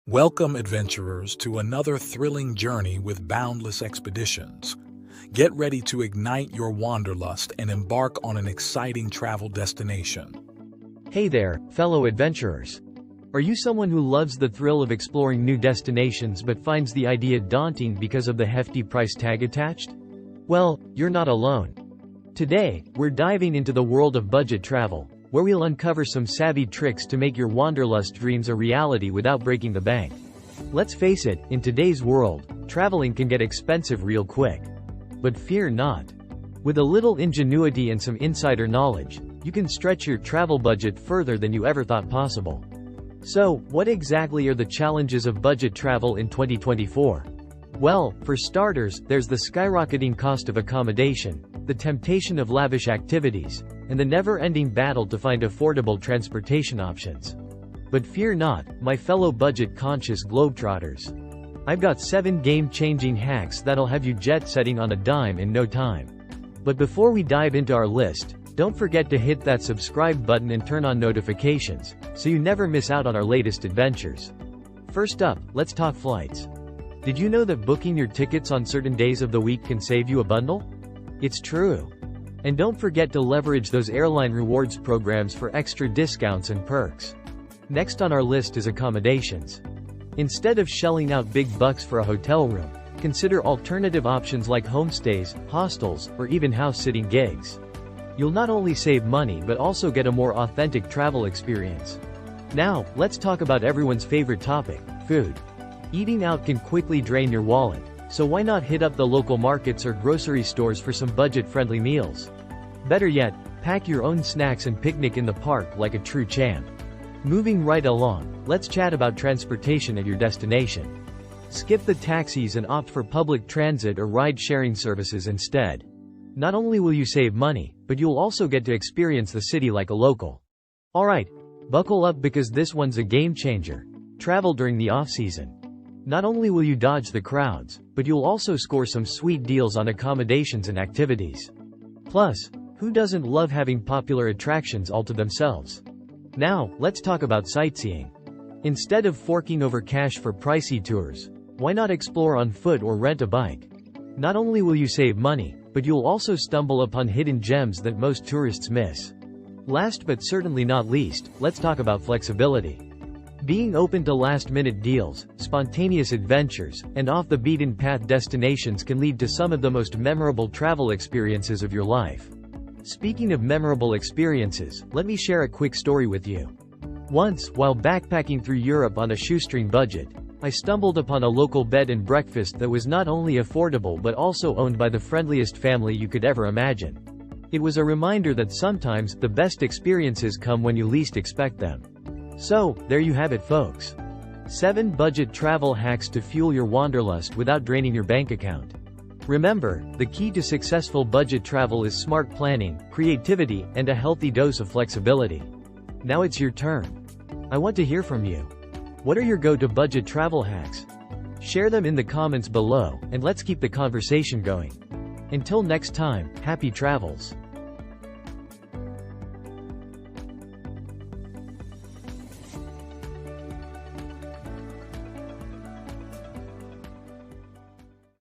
Welcome, adventurers, to another thrilling journey with Boundless Expeditions. Get ready to ignite your wanderlust and embark on an exciting travel destination. Hey there, fellow adventurers. Are you someone who loves the thrill of exploring new destinations but finds the idea daunting because of the hefty price tag attached? Well, you're not alone. Today, we're diving into the world of budget travel, where we'll uncover some savvy tricks to make your wanderlust dreams a reality without breaking the bank. Let's face it, in today's world, traveling can get expensive real quick. But fear not. With a little ingenuity and some insider knowledge, you can stretch your travel budget further than you ever thought possible. So, what exactly are the challenges of budget travel in 2024? Well, for starters, there's the skyrocketing cost of accommodation, the temptation of lavish activities, and the never-ending battle to find affordable transportation options. But fear not, my fellow budget-conscious globetrotters. I've got 7 game-changing hacks that'll have you jet-setting on a dime in no time. But before we dive into our list, don't forget to hit that subscribe button and turn on notifications, so you never miss out on our latest adventures. First up, let's talk flights. Did you know that booking your tickets on certain days of the week can save you a bundle? It's true. And don't forget to leverage those airline rewards programs for extra discounts and perks. Next on our list is accommodations. Instead of shelling out big bucks for a hotel room, consider alternative options like homestays, hostels, or even house-sitting gigs. You'll not only save money but also get a more authentic travel experience. Now, let's talk about everyone's favorite topic, food. Eating out can quickly drain your wallet, so why not hit up the local markets or grocery stores for some budget-friendly meals? Better yet, pack your own snacks and picnic in the park like a true champ. Moving right along, let's chat about transportation at your destination. Skip the taxis and opt for public transit or ride-sharing services instead. Not only will you save money, but you'll also get to experience the city like a local. Alright, buckle up because this one's a game changer. Travel during the off-season. Not only will you dodge the crowds, but you'll also score some sweet deals on accommodations and activities. Plus, who doesn't love having popular attractions all to themselves? Now, let's talk about sightseeing. Instead of forking over cash for pricey tours, why not explore on foot or rent a bike? Not only will you save money, but you'll also stumble upon hidden gems that most tourists miss. Last but certainly not least, let's talk about flexibility. Being open to last-minute deals, spontaneous adventures, and off-the-beaten-path destinations can lead to some of the most memorable travel experiences of your life. Speaking of memorable experiences, let me share a quick story with you. Once, while backpacking through Europe on a shoestring budget, I stumbled upon a local bed and breakfast that was not only affordable but also owned by the friendliest family you could ever imagine. It was a reminder that sometimes, the best experiences come when you least expect them. So, there you have it, folks. 7 budget travel hacks to fuel your wanderlust without draining your bank account. Remember, the key to successful budget travel is smart planning, creativity, and a healthy dose of flexibility. Now it's your turn. I want to hear from you. What are your go-to budget travel hacks? Share them in the comments below, and let's keep the conversation going. Until next time, happy travels.